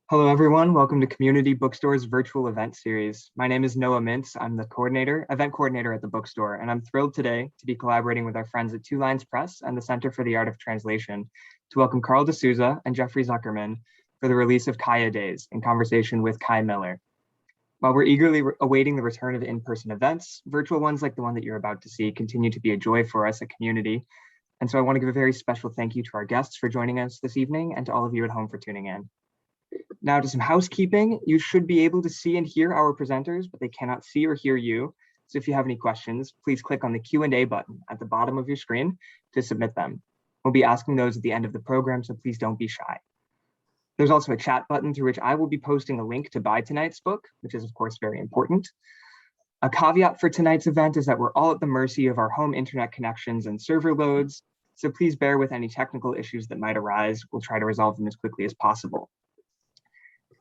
Hello, everyone. Welcome to Community Bookstore's virtual event series. My name is Noah Mintz. I'm the event coordinator at the bookstore, and I'm thrilled today to be collaborating with our friends at Two Lines Press and the Center for the Art of Translation to welcome Carl de Souza and Jeffrey Zuckerman for the release of Kaya Days in conversation with Kei Miller. While we're eagerly awaiting the return of in-person events, virtual ones like the one that you're about to see continue to be a joy for us at Community. And so I want to give a very special thank you to our guests for joining us this evening and to all of you at home for tuning in. Now to some housekeeping. You should be able to see and hear our presenters, but they cannot see or hear you. So if you have any questions, please click on the Q&A button at the bottom of your screen to submit them. We'll be asking those at the end of the program, so please don't be shy. There's also a chat button through which I will be posting a link to buy tonight's book, which is of course very important. A caveat for tonight's event is that we're all at the mercy of our home internet connections and server loads, so please bear with any technical issues that might arise. We'll try to resolve them as quickly as possible.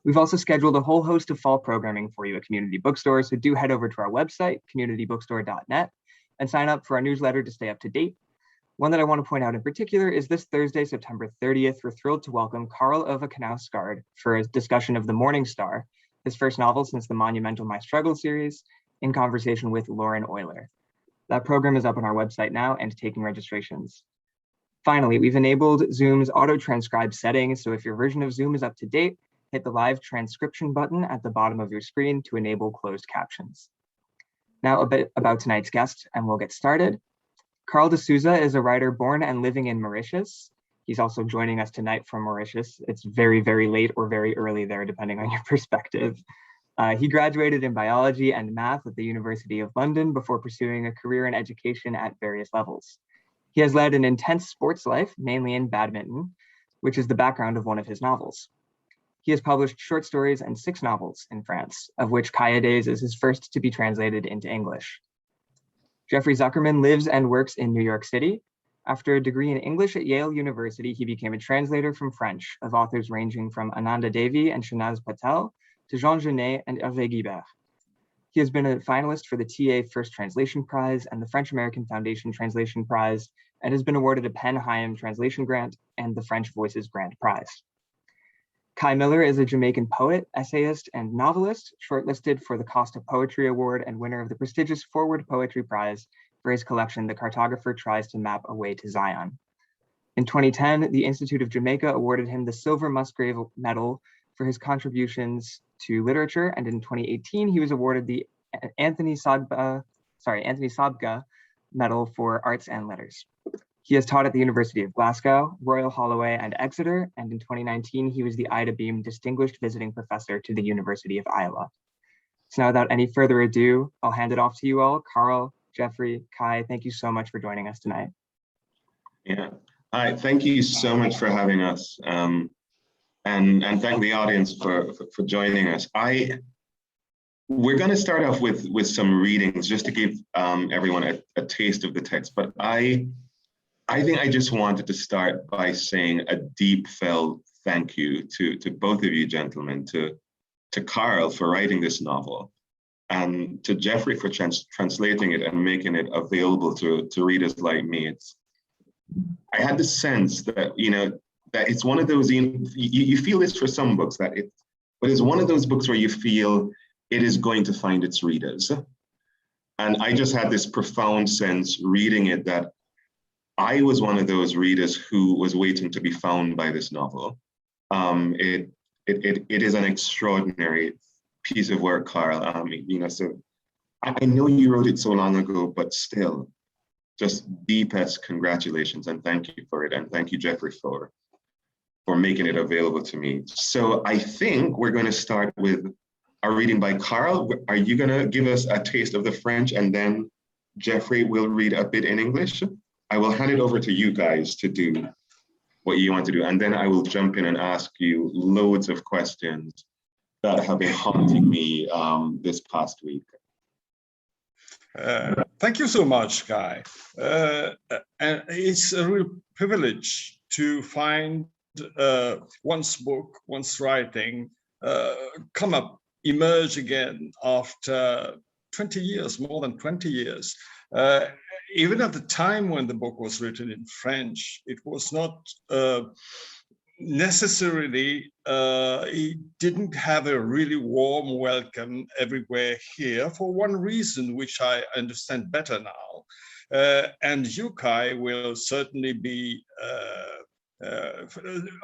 We've also scheduled a whole host of fall programming for you at Community Bookstore, so do head over to our website, communitybookstore.net, and sign up for our newsletter to stay up to date. One that I want to point out in particular is this Thursday, September 30th, we're thrilled to welcome Karl Ove Knausgaard for a discussion of The Morning Star, his first novel since the monumental My Struggle series, in conversation with Lauren Euler. That program is up on our website now and taking registrations. Finally, we've enabled Zoom's auto-transcribe settings, so if your version of Zoom is up to date, hit the live transcription button at the bottom of your screen to enable closed captions. Now a bit about tonight's guest, and we'll get started. Carl de Souza is a writer born and living in Mauritius. He's also joining us tonight from Mauritius. It's very, very late or very early there, depending on your perspective. He graduated in biology and math at the University of London before pursuing a career in education at various levels. He has led an intense sports life, mainly in badminton, which is the background of one of his novels. He has published short stories and 6 novels in France, of which Kaya Days is his first to be translated into English. Jeffrey Zuckerman lives and works in New York City. After a degree in English at Yale University, he became a translator from French of authors ranging from Ananda Devi and Shanaz Patel to Jean Genet and Hervé Guibert. He has been a finalist for the TA First Translation Prize and the French American Foundation Translation Prize, and has been awarded a Penn Hayem Translation Grant and the French Voices Grand Prize. Kei Miller is a Jamaican poet, essayist, and novelist, shortlisted for the Costa Poetry Award and winner of the prestigious Forward Poetry Prize for his collection, The Cartographer Tries to Map a Way to Zion. In 2010, the Institute of Jamaica awarded him the Silver Musgrave Medal for his contributions to literature, and in 2018, he was awarded the Anthony Sabga Medal for Arts and Letters. He has taught at the University of Glasgow, Royal Holloway, and Exeter, and in 2019, he was the Ida Beam Distinguished Visiting Professor to the University of Iowa. So now, without any further ado, I'll hand it off to you all. Carl, Jeffrey, Kei, thank you so much for joining us tonight. Yeah, hi, thank you so much for having us, and thank the audience for joining us. We're going to start off with some readings just to give everyone a taste of the text, but I think I just wanted to start by saying a deep felt thank you to both of you gentlemen, to Carl for writing this novel, and to Jeffrey for translating it and making it available to readers like me. I had the sense that, that it's one of those, you feel this for some books, but it's one of those books where you feel it is going to find its readers. And I just had this profound sense reading it that I was one of those readers who was waiting to be found by this novel. It is an extraordinary piece of work, Carl. So I know you wrote it so long ago, but still, just deepest congratulations and thank you for it, and thank you, Jeffrey, for making it available to me. So I think we're going to start with a reading by Carl. Are you going to give us a taste of the French, and then Jeffrey will read a bit in English? I will hand it over to you guys to do what you want to do, and then I will jump in and ask you loads of questions that have been haunting me this past week. Thank you so much, Kei. And it's a real privilege to find one's book, one's writing, emerge again after 20 years, more than 20 years. Even at the time when the book was written in French, it was not necessarily, he didn't have a really warm welcome everywhere here for one reason, which I understand better now. And you, Kei, will certainly be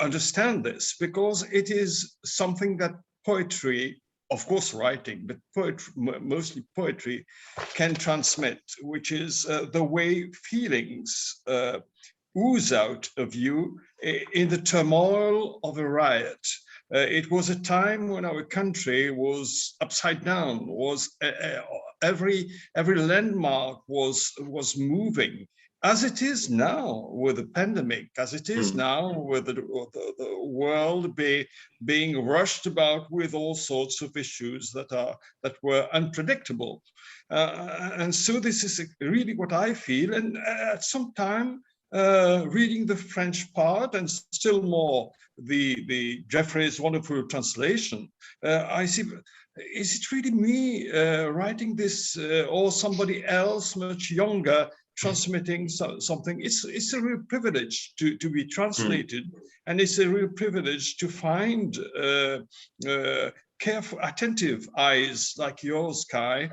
understand this, because it is something that poetry, of course writing, but poetry, mostly poetry, can transmit, which is the way feelings ooze out of you in the turmoil of a riot. It was a time when our country was upside down, was every landmark was moving, as it is now with the pandemic, as it is now with the world being rushed about with all sorts of issues that were unpredictable. And so this is really what I feel. And at some time, reading the French part, and still more the Jeffrey's wonderful translation, I see, is it really me writing this, or somebody else much younger transmitting something? It's a real privilege to be translated, and it's a real privilege to find careful, attentive eyes like yours, Kei,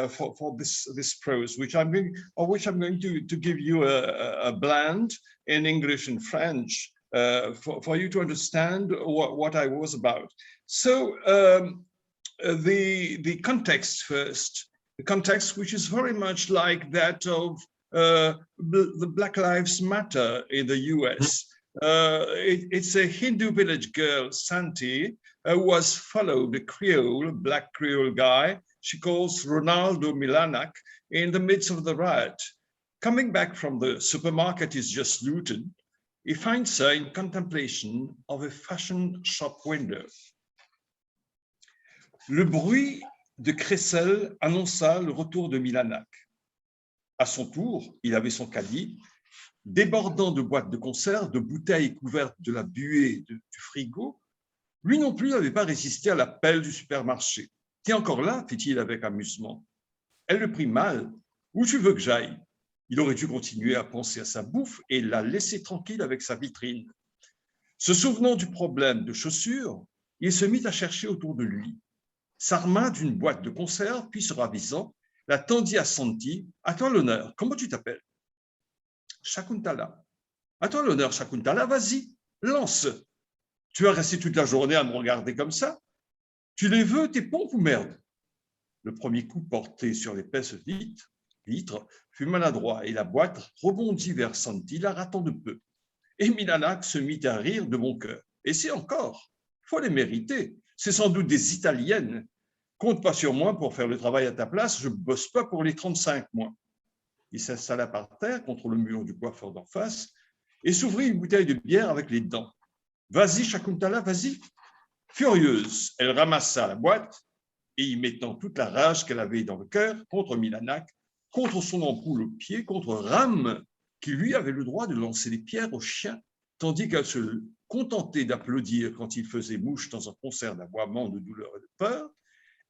for this prose, which I'm going to give you a blend in English and French for you to understand what I was about. So the context first, the context which is very much like that of the Black Lives Matter in the US. It's a Hindu village girl, Santee, who was followed, a Creole, black Creole guy, she calls Ronaldo Milanak, in the midst of the riot. Coming back from the supermarket he's just looted, he finds her in contemplation of a fashion shop window. Le bruit de crécelle annonça le retour de Milanak. À son tour, il avait son caddie, débordant de boîtes de conserve, de bouteilles couvertes de la buée du frigo. Lui non plus n'avait pas résisté à l'appel du supermarché. « T'es encore là ?» fit-il avec amusement. Elle le prit mal. « Où tu veux que j'aille ?» Il aurait dû continuer à penser à sa bouffe et la laisser tranquille avec sa vitrine. Se souvenant du problème de chaussures, il se mit à chercher autour de lui. S'arma d'une boîte de conserve, puis se ravisant, la tendit à Santee. « À toi l'honneur, comment tu t'appelles ?»« Shakuntala. »« À toi l'honneur, Shakuntala, vas-y, lance. Tu vas rester toute la journée à me regarder comme ça? Tu les veux, tes pompes ou merde ?» Le premier coup porté sur l'épaisse vitre fut maladroit et la boîte rebondit vers Santee, la ratant de peu. Et Milanak se mit à rire de bon cœur. « Et c'est encore, il faut les mériter. C'est sans doute des Italiennes. Compte pas sur moi pour faire le travail à ta place, je ne bosse pas pour les 35 mois. » Il s'installa par terre contre le mur du coiffeur d'en face et s'ouvrit une bouteille de bière avec les dents. « Vas-y, Shakuntala, vas-y. » Furieuse, elle ramassa la boîte et y mettant toute la rage qu'elle avait dans le cœur contre Milanak, contre son ampoule au pied, contre Ram, qui lui avait le droit de lancer des pierres aux chiens, tandis qu'elle se contentait d'applaudir quand il faisait mouche dans un concert d'aboiements, de douleur et de peur,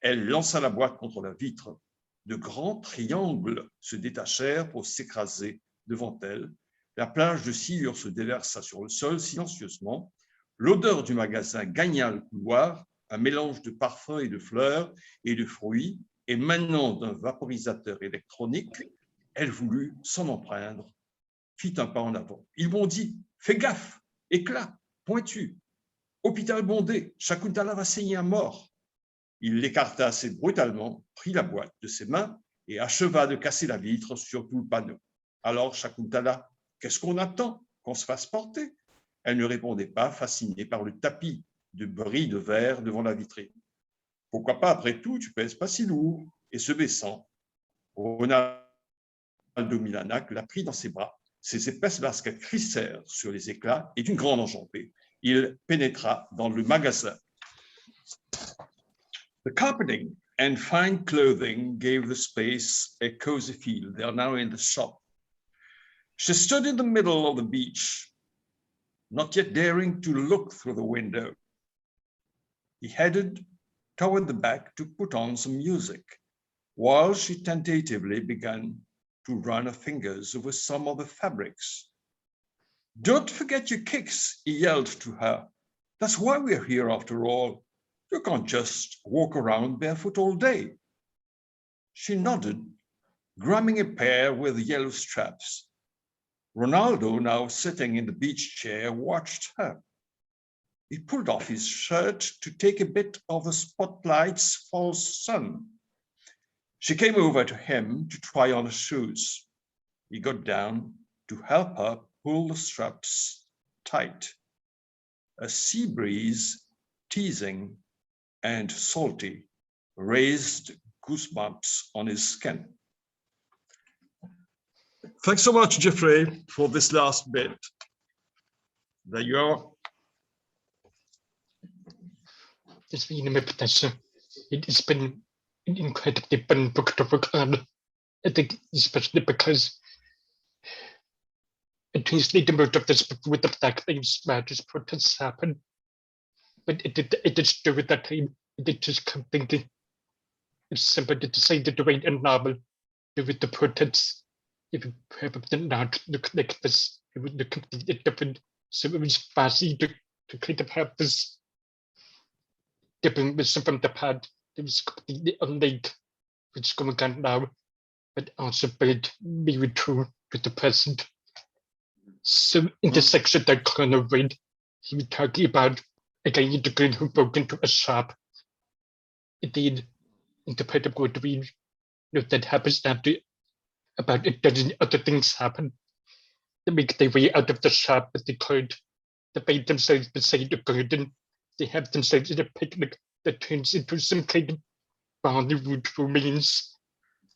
elle lança la boîte contre la vitre. De grands triangles se détachèrent pour s'écraser devant elle. La plage de sciure se déversa sur le sol silencieusement. L'odeur du magasin gagna le couloir, un mélange de parfums et de fleurs et de fruits, émanant d'un vaporisateur électronique. Elle voulut s'en empreindre, fit un pas en avant. Il bondit. « Fais gaffe, éclat, pointu. Hôpital bondé, Shakuntala va saigner à mort. » Il l'écarta assez brutalement, prit la boîte de ses mains et acheva de casser la vitre sur tout le panneau. Alors Shakuntala, qu'est-ce qu'on attend qu'on se fasse porter? Elle ne répondait pas, fascinée par le tapis de bris de verre devant la vitrine. Pourquoi pas, après tout, tu pèses pas si lourd. Et se baissant, Ronaldo Milanak la prit dans ses bras. Ses épaisses baskets crissèrent sur les éclats et d'une grande enjambée, il pénétra dans le magasin. The carpeting and fine clothing gave the space a cozy feel. They are now in the shop. She stood in the middle of the beach, not yet daring to look through the window. He headed toward the back to put on some music, while she tentatively began to run her fingers over some of the fabrics. Don't forget your kicks, he yelled to her. That's why we're here after all. You can't just walk around barefoot all day. She nodded, grabbing a pair with yellow straps. Ronaldo, now sitting in the beach chair, watched her. He pulled off his shirt to take a bit of the spotlight's false sun. She came over to him to try on her shoes. He got down to help her pull the straps tight. A sea breeze, teasing and salty, raised goosebumps on his skin. Thanks so much, Jeffrey, for this last bit. There you are. It's been a pleasure. It has been an incredibly fun book to work on. I think especially because at least the most of this book with the Black Lives Matter protests happen. But it did do at that time. It did just completely. If somebody decided to write a novel with the protests, it would probably not look like this. It would look completely different. So it was fuzzy to kind of have this different wisdom from the past. It was completely unlike what's going on now, but also very, very true with the present. So in the section that Colonel read, he was talking about a guy in the green who broke into a shop. Indeed, in the part of what we know that happens after about a dozen other things happen. They make their way out of the shop with the could. They find themselves beside a garden. They have themselves in a picnic that turns into some kind of Bollywood romance.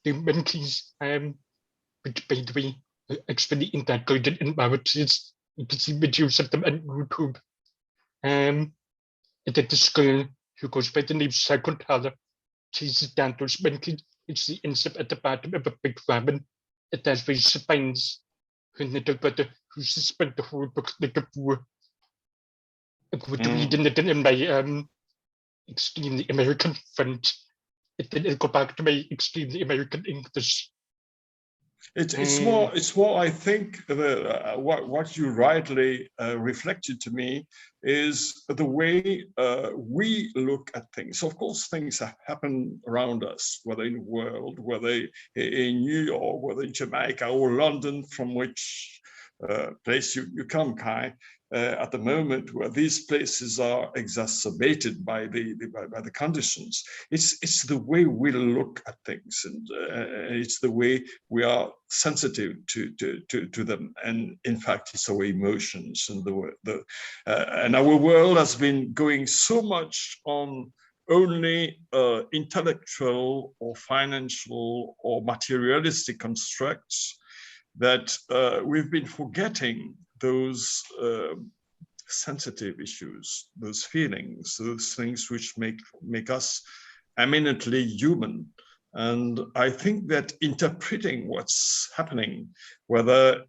The monkeys, which by the way, are actually in that garden in Mauritius. You can see videos of them on YouTube. And then this girl who goes by the name Shakuntala chases down those monkeys, and she ends up at the bottom of a big ramen. And that's where she finds her little brother, who she spent the whole book looking for. I'm going to read it in my extremely American French, and then I'll go back to my extremely American English. It's more. I think what you rightly reflected to me is the way we look at things. Of course, things happen around us, whether in the world, whether in New York, whether in Jamaica or London, from which place you come, Kei. At the moment where these places are exacerbated by the conditions, it's the way we look at things, and it's the way we are sensitive to them, and in fact it's our emotions and and our world has been going so much on only intellectual or financial or materialistic constructs that we've been forgetting those sensitive issues, those feelings, those things which make us eminently human. And I think that interpreting what's happening, whether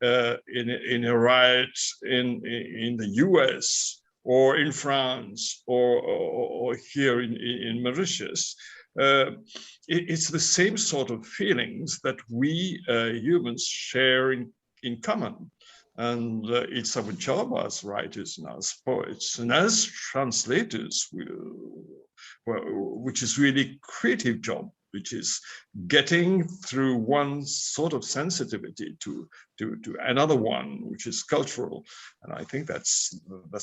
in a riot in the US or in France or here in Mauritius, it's the same sort of feelings that we humans share in common. And it's our job as writers and as poets and as translators, which is really creative job, which is getting through one sort of sensitivity to another one, which is cultural. And I think that's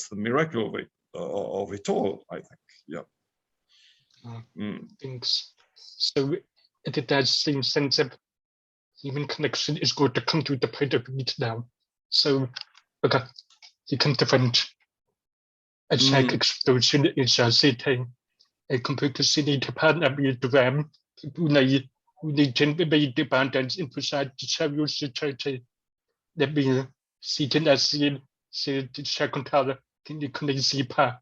the miracle of it all, I think. Yeah. Thanks. So that same sense of human connection is going to come to the point of need now. So, okay, you come to French. A chaque explosion in Santee, a computer city to partner with them, who they generate dependence in society, serious society. That being sitting as in the second tower, can you see pa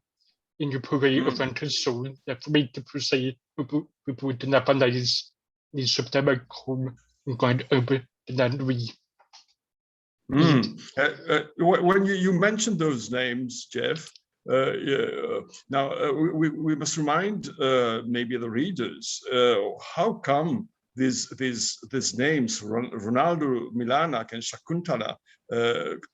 in your parade of entrance soul that make the process we put in Japanese in September home and going over the land we. When you mentioned those names, Jeff, now we must remind maybe the readers how come these names, Ronaldo Milanak and Shakuntala,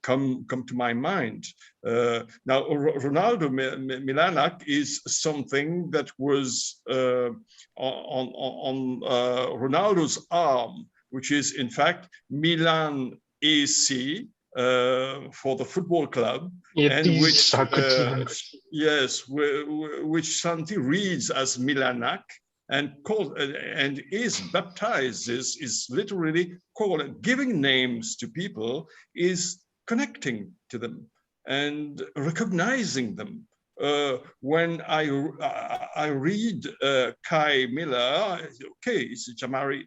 come to my mind. Now, Ronaldo Milanak is something that was on Ronaldo's arm, which is in fact Milan AC for the football club, and which which Santee reads as Milanak, and is baptized, is literally called. Giving names to people is connecting to them and recognizing them. When I read Kei Miller, okay, he's a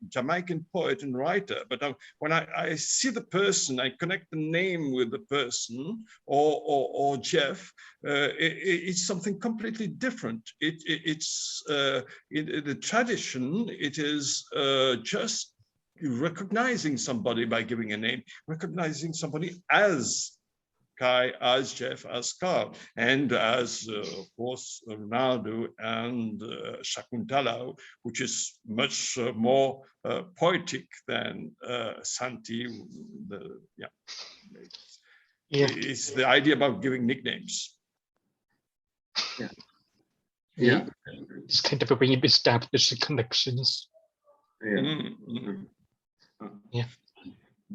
Jamaican poet and writer, but when I see the person, I connect the name with the person, or Jeff, it's something completely different. It's the tradition. It is just recognizing somebody by giving a name, recognizing somebody as Kei, as Jeff, as Carl, and as, of course, Ronaldo and Shakuntala, which is much more poetic than Santee. It's the idea about giving nicknames. It's kind of a way of establishing connections.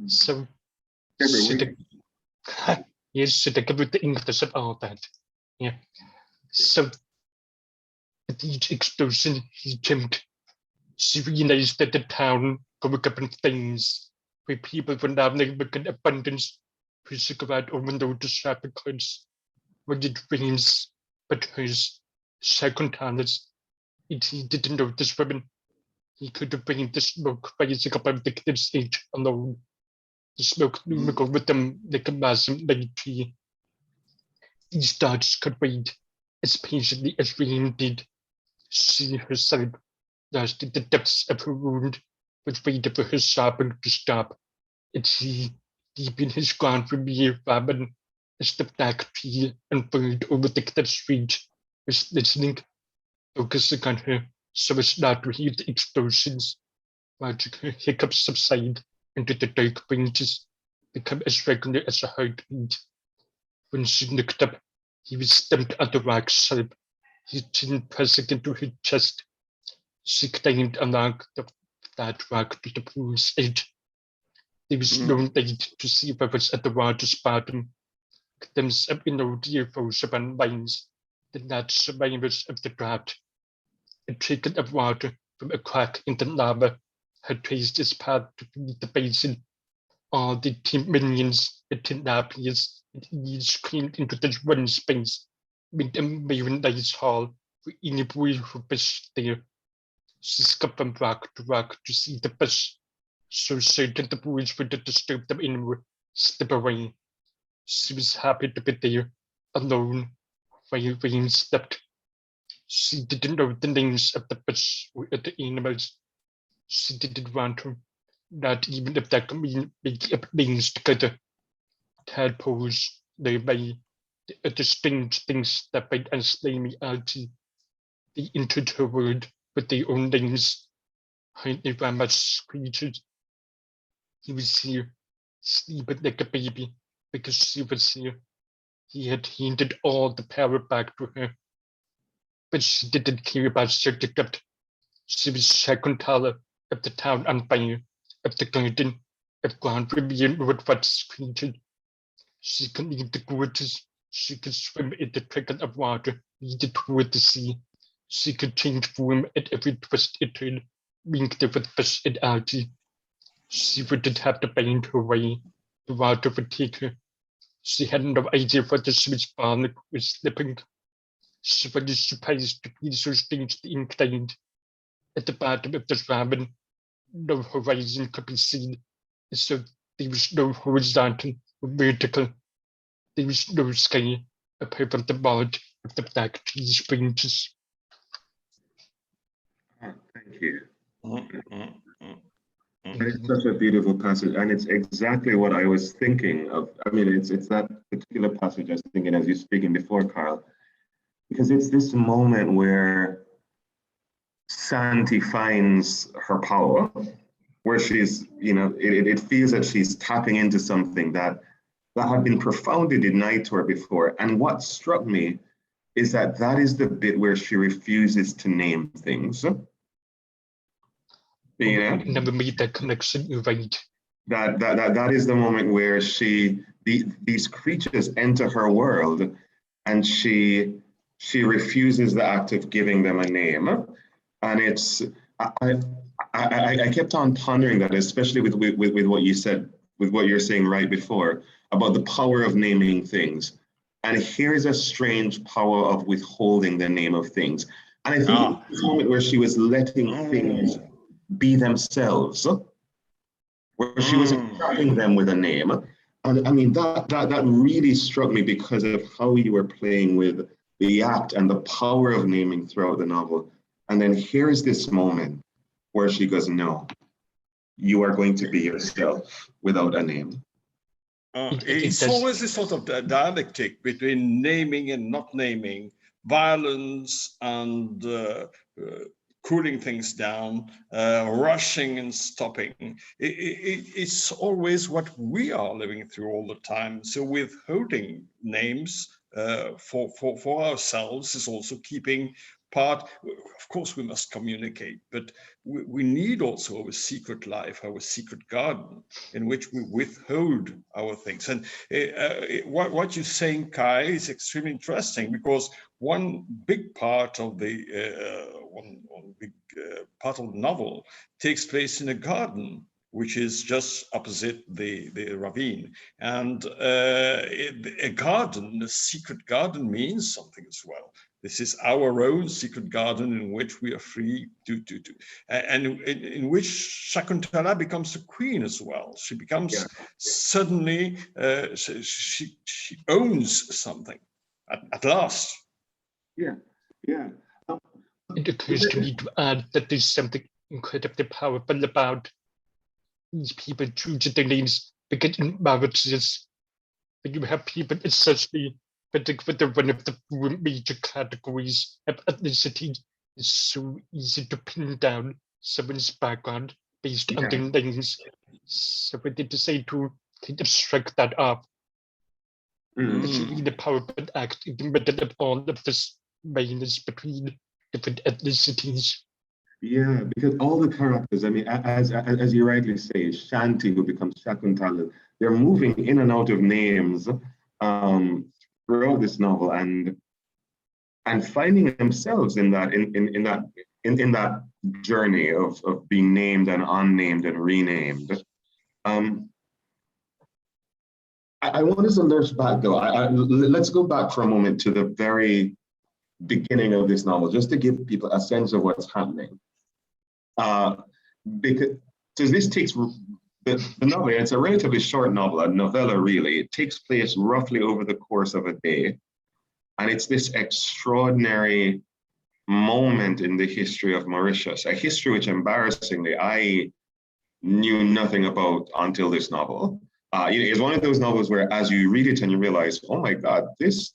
So, yes, should I give it the English about that? So, at each explosion, he jumped. She realized that the town going up in flames, where people were now living in abundance, who cigarette or window to shopping carts, when it rains, but hers, Shakuntala's, he didn't know this woman. He could have been the smoke rising above the cliff's edge alone. The smoke looming over them like a massive tree. These darts could wait as patiently as rain did. She herself, lost in the depths of her wound, was waiting for her sobbing to stop. And he, deep in his ground from mere famine, as the black tree unfurled over the cliff's ridge, was listening, focusing on her so as not to hear the explosions, watching her hiccups subside into the dark branches, become as regular as a heartbeat. When she looked up, he was stamped on the rock slab, his chin pressing into her chest. She climbed along the flat rock to the pool's edge. There was no light to see what was at the water's bottom. Glimpses of UFOs upon lines, the not survivors of the drought. A trickle of water from a crack in the lava had traced its path to beneath the basin. All the minions, the tilapias, and eels screamed into this one space, made a nice hall for any boy who fished there. She skipped from rock to see the fish, so certain the boys wouldn't disturb them anymore, slip away. She was happy to be there, alone, while rain slept. She didn't know the names of the fish or other animals. She didn't want to, not even if that could mean making up names together. Tadpoles, larvae, the other strange things that might enslave me algae. They entered her world with their own names. Hardly were much creatures. He was here, sleeping like a baby, because she was here. He had handed all the power back to her. But she didn't care about certificate. She was Shakuntala of the town on fire, of the garden, of ground remain with what's created. She could leave the gorges. She could swim in the trickle of water leading toward the sea. She could change form at every twist it turned, linked with fish and algae. She wouldn't have to find her way. The water would take her. She had no idea what the Swiss barnacle was slipping. She was surprised to be so strangely inclined. At the bottom of the ramen, no horizon could be seen, so there was no horizontal or vertical. There was no sky apart from the mud of the black trees branches. Thank you. It's such a beautiful passage, and it's exactly what I was thinking of. I mean, it's that particular passage I was thinking as you're speaking before, Carl, because it's this moment where Santee finds her power, where she's, it feels that she's tapping into something that had been profoundly denied to her before. And what struck me is that is the bit where she refuses to name things. Never made that connection, you're right. That is the moment where these creatures enter her world, and she refuses the act of giving them a name. And it's I kept on pondering that, especially with what you said, with what you're saying right before about the power of naming things. And here's a strange power of withholding the name of things. And I think this moment where she was letting things be themselves, where she was accepting them with a name. And I mean, that really struck me because of how you were playing with the act and the power of naming throughout the novel. And then here's this moment where she goes, no, you are going to be yourself without a name. It's always a sort of dialectic between naming and not naming, violence and cooling things down, rushing and stopping. It's always what we are living through all the time. So withholding names for ourselves is also keeping part. Of course, we must communicate, but we need also our secret life, our secret garden, in which we withhold our things. And what you're saying, Kei, is extremely interesting, because one big part of the part of the novel takes place in a garden, which is just opposite the ravine. And a garden, a secret garden, means something as well. This is our own secret garden in which we are free to and in which Shakuntala becomes the queen as well. She becomes suddenly, she owns something at last. Yeah. It occurs to me to add that there's something incredibly powerful about these people choosing their names, because in Mauritius, when you have people, especially with one of the four major categories of ethnicity, it's so easy to pin down someone's background based on their names. So we did decide to kind of shrug that off. It's really a powerful act in the middle of all of this violence between different ethnicities. Yeah, because all the characters, I mean, as you rightly say, Santee, who becomes Shakuntala, they're moving in and out of names throughout this novel, and finding themselves in that journey of being named and unnamed and renamed. I want us to nurse back though. Let's go back for a moment to the very beginning of this novel, just to give people a sense of what's happening. Because this takes the novel, it's a relatively short novel, a novella really. It takes place roughly over the course of a day. And it's this extraordinary moment in the history of Mauritius, a history which embarrassingly I knew nothing about until this novel. It's one of those novels where as you read it and you realize, oh my God, this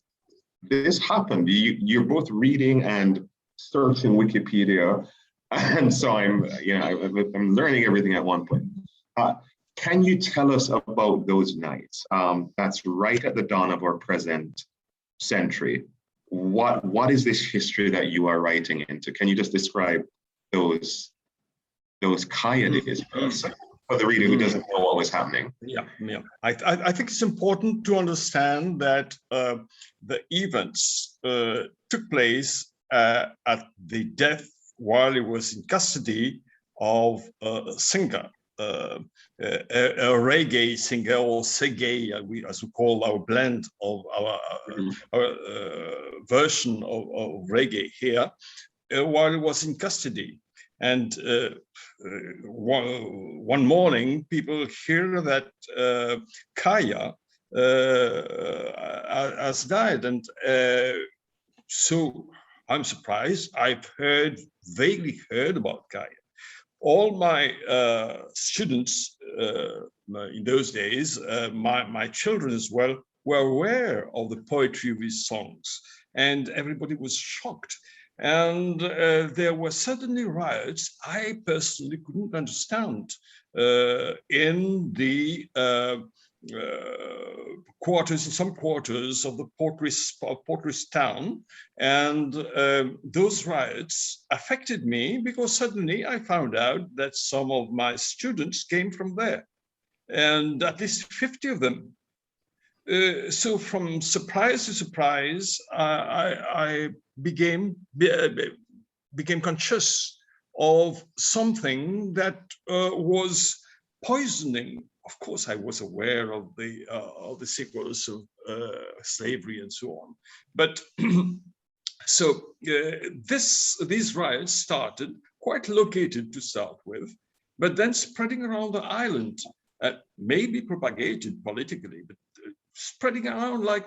happened. You're both reading and searching Wikipedia. And so I'm learning everything at one point. Can you tell us about those nights? That's right at the dawn of our present century. What is this history that you are writing into? Can you just describe those Kaya days for us, for the reader who doesn't know what was happening? Yeah. I think it's important to understand that the events took place at the death while he was in custody of a singer, a reggae singer, or seggae, as we call our blend of our version of reggae here, while he was in custody. And one morning, people hear that Kaya has died, and so I'm surprised. I've vaguely heard about Kaya. All my students in those days, my children as well, were aware of the poetry of his songs, and everybody was shocked. And there were suddenly riots I personally couldn't understand in the some quarters of the Portris town. And those riots affected me because suddenly I found out that some of my students came from there, and at least 50 of them. So from surprise to surprise, I became conscious of something that was poisoning. Of course, I was aware of the sequels of slavery and so on, but so these riots started quite located to start with, but then spreading around the island, maybe propagated politically, but spreading around like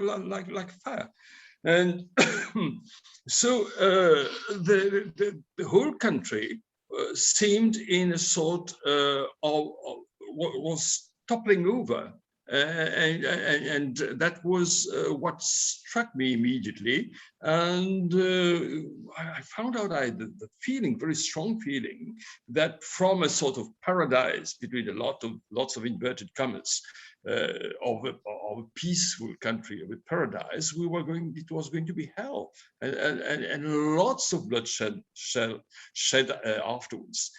fire. And so the whole country seemed in a sort of was toppling over. And that was what struck me immediately. And I found out the feeling, very strong feeling, that from a sort of paradise between lots of inverted commas, of a peaceful country, of a paradise, it was going to be hell, and lots of bloodshed shed afterwards.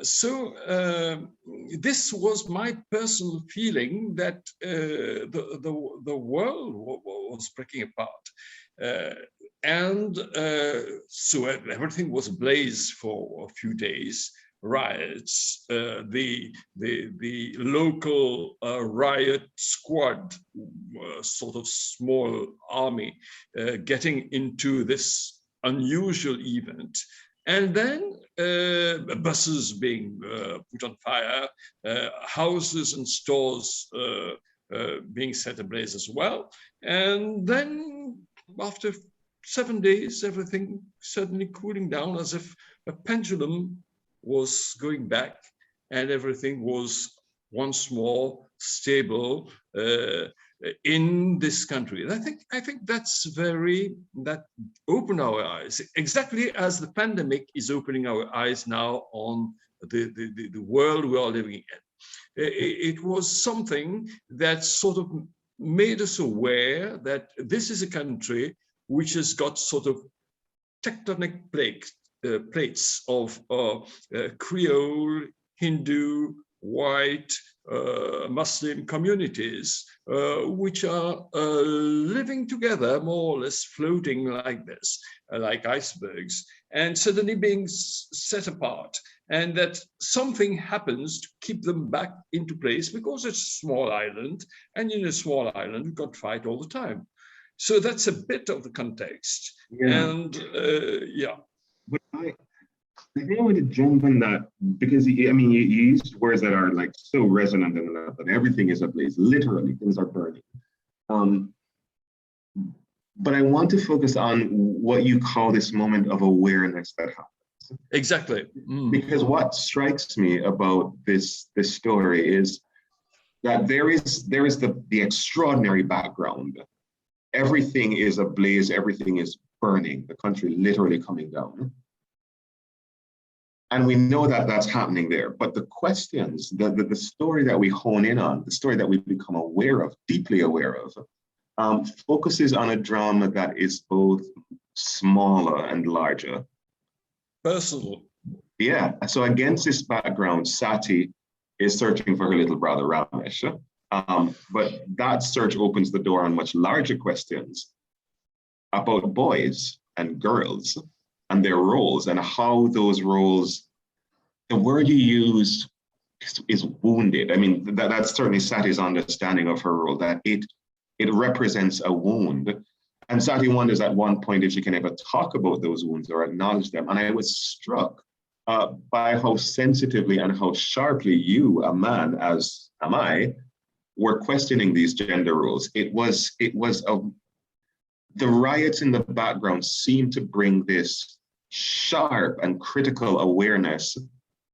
So this was my personal feeling that the world was breaking apart, and so everything was ablaze for a few days. Riots, the local riot squad, sort of small army, getting into this unusual event. And then buses being put on fire, houses and stores being set ablaze as well. And then after 7 days, everything suddenly cooling down, as if a pendulum was going back and everything was once more stable in this country. And I think that opened our eyes, exactly as the pandemic is opening our eyes now on the world we are living in. It was something that sort of made us aware that this is a country which has got sort of tectonic plates of Creole, Hindu, white, Muslim communities, which are living together, more or less floating like this, like icebergs, and suddenly being set apart. And that something happens to keep them back into place, because it's a small island, and in a small island, you've got fight all the time. So that's a bit of the context. Yeah. And yeah. But I think I want to jump on that, because I mean, you used words that are like so resonant and that everything is ablaze. Literally, things are burning. But I want to focus on what you call this moment of awareness that happens. Exactly. Because what strikes me about this story is that there is the extraordinary background. Everything is ablaze. Everything is burning. The country literally coming down. And we know that that's happening there. But the questions, the story that we hone in on, the story that we become aware of, deeply aware of, focuses on a drama that is both smaller and larger. Personal. Yeah. So against this background, Santee is searching for her little brother, Ramesh. But that search opens the door on much larger questions about boys and girls and their roles, and how those roles, the word you use is wounded. I mean, that's certainly Santee's understanding of her role, that it represents a wound. And Santee wonders at one point if she can ever talk about those wounds or acknowledge them. And I was struck by how sensitively and how sharply you, a man, as am I, were questioning these gender roles. The riots in the background seem to bring this sharp and critical awareness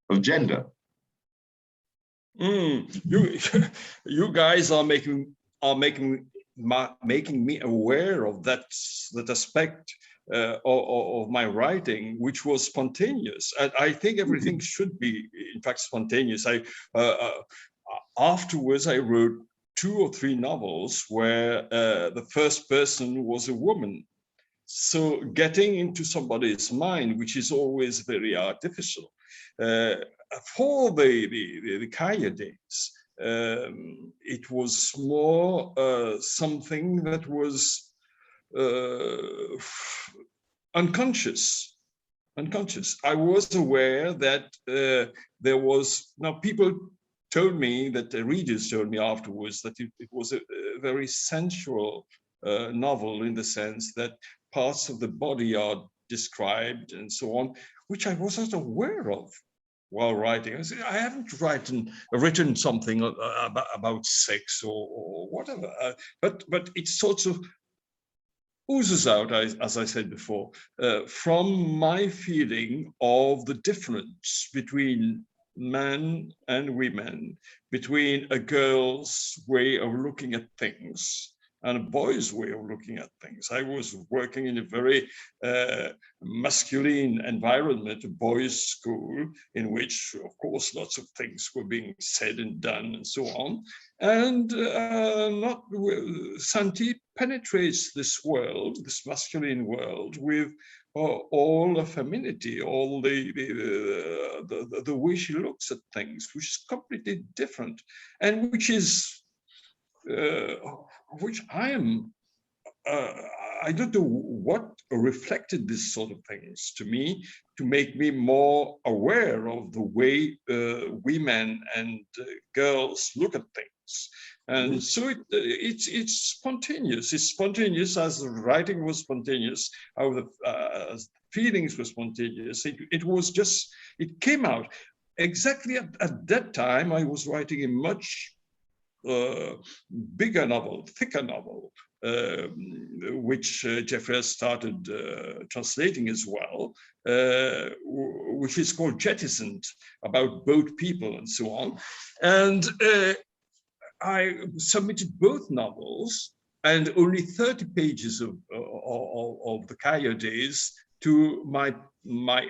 of gender. You guys are making me aware of that aspect of my writing, which was spontaneous. And I think everything should be, in fact, spontaneous. Afterwards, I wrote 2 or 3 novels where the first person was a woman. So getting into somebody's mind, which is always very artificial. For the Kei days, it was more something that was unconscious. I was aware that there was, now people told me, that the readers told me afterwards, that it was a very sensual novel, in the sense that parts of the body are described and so on, which I wasn't aware of while writing. I haven't written something about sex or whatever, but it sort of oozes out, as I said before, from my feeling of the difference between men and women, between a girl's way of looking at things and a boy's way of looking at things. I was working in a very masculine environment, a boys' school, in which, of course, lots of things were being said and done and so on. And Santee penetrates this world, this masculine world, with all the femininity, all the way she looks at things, which is completely different, and which is which I am. I don't know what reflected this sort of things to me to make me more aware of the way women and girls look at things. And so it's spontaneous. It's spontaneous as the writing was spontaneous, how the feelings were spontaneous. It was just, it came out. Exactly at that time, I was writing a much bigger novel, thicker novel, which Jeffrey has started translating as well, which is called Jettisoned, about boat people and so on. And I submitted both novels and only 30 pages of the Kei days to my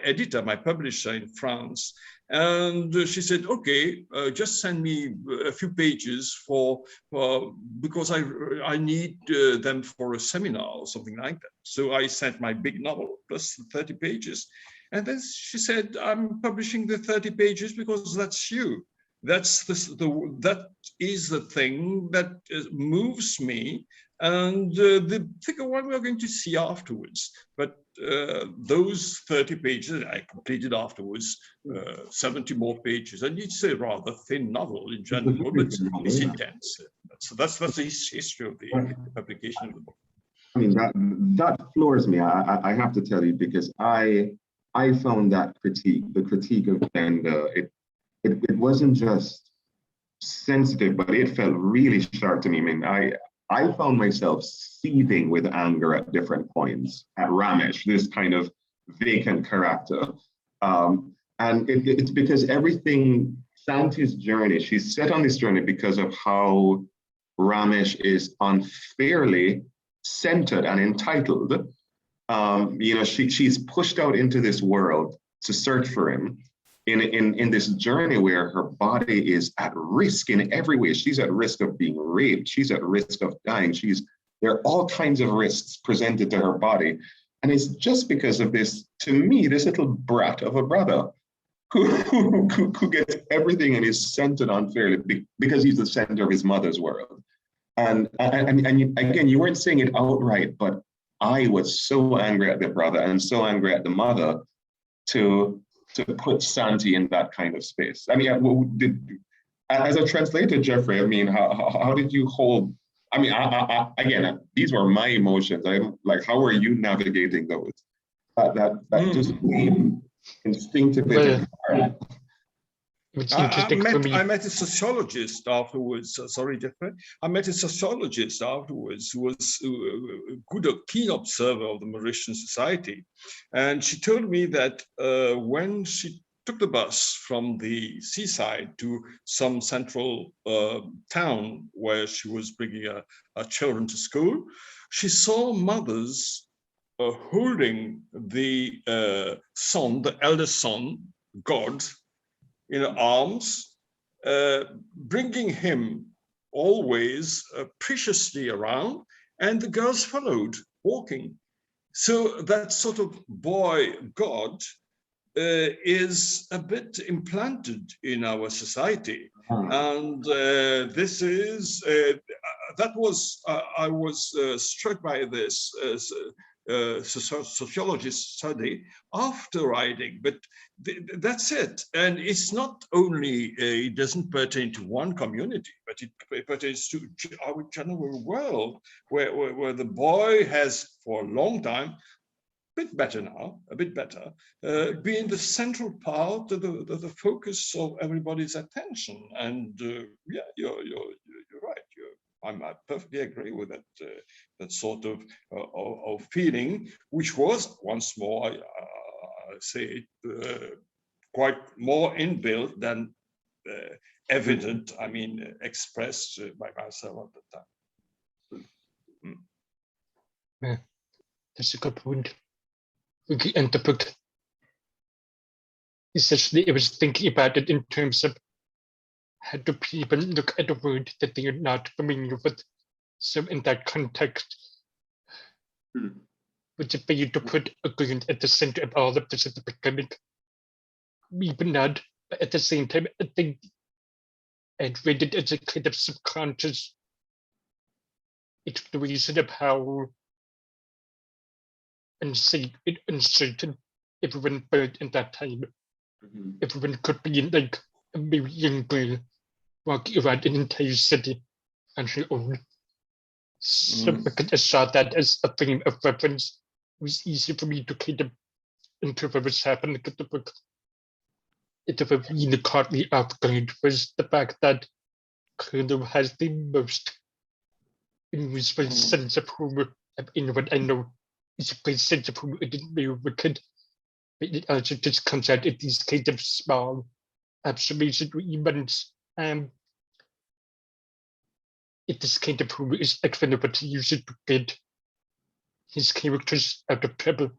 editor, my publisher in France. And she said, okay, just send me a few pages because I need them for a seminar or something like that. So I sent my big novel plus 30 pages. And then she said, I'm publishing the 30 pages because that's you. That is the thing that moves me. And the thicker one we're going to see afterwards. But those 30 pages I completed afterwards, 70 more pages, and it's a rather thin novel in general, but it's intense. So that's the history of the publication of the book. I mean, that floors me. I have to tell you, because I found that the critique of gender, it wasn't just sensitive, but it felt really sharp to me. I mean, I found myself seething with anger at different points at Ramesh, this kind of vacant character. And it's because everything, Santee's journey, she's set on this journey because of how Ramesh is unfairly centered and entitled. She's pushed out into this world to search for him in this journey where her body is at risk in every way. She's at risk of being raped. She's at risk of dying. There are all kinds of risks presented to her body. And it's just because of this, to me, this little brat of a brother who gets everything and is centered unfairly because he's the center of his mother's world. And again, you weren't saying it outright, but I was so angry at the brother and so angry at the mother to put Santee in that kind of space. I mean, as a translator, Jeffrey, I mean, how did you hold? I mean, again, these were my emotions. I'm like, how are you navigating those? That just came instinctively. I met a sociologist afterwards. Sorry, Jeffrey. I met a sociologist afterwards who was a keen observer of the Mauritian society. And she told me that when she took the bus from the seaside to some central town where she was bringing her children to school, she saw mothers holding the son, the eldest son, God, in her arms, bringing him always preciously around, and the girls followed, walking. So that sort of boy God is a bit implanted in our society. And this is, that was, I was struck by this as sociologist study after writing, but that's it. And it's not only, it doesn't pertain to one community, but it pertains to our general world, where the boy has for a long time, a bit better now, a bit better, being the central part of the focus of everybody's attention. And yeah, you're right. I perfectly agree with that that sort of feeling, which was once more, I say it, quite more inbuilt than evident. I mean, expressed by myself at the time. Yeah, that's a good point. And the book, essentially, I was thinking about it in terms of how do people look at a word that they are not familiar with. So in that context, would it be to put a agreement at the center of all of this at the beginning? Maybe not, but at the same time, I think I'd read it as a kind of subconscious exploration of how uncertain everyone felt in that time. Everyone could be like a very young girl walking around an entire city on her own. So I saw that as a frame of reference. It was easy for me to kind of interpret what's happening in the book. It really caught me off guard was the fact that Colonel has the most invisible sense of humor of anyone I know. It's a great sense of humor. It didn't very wicked, but it also just comes out at these kind of small observation events. It is kind of humor is excellent, but he used it to get his characters out of trouble.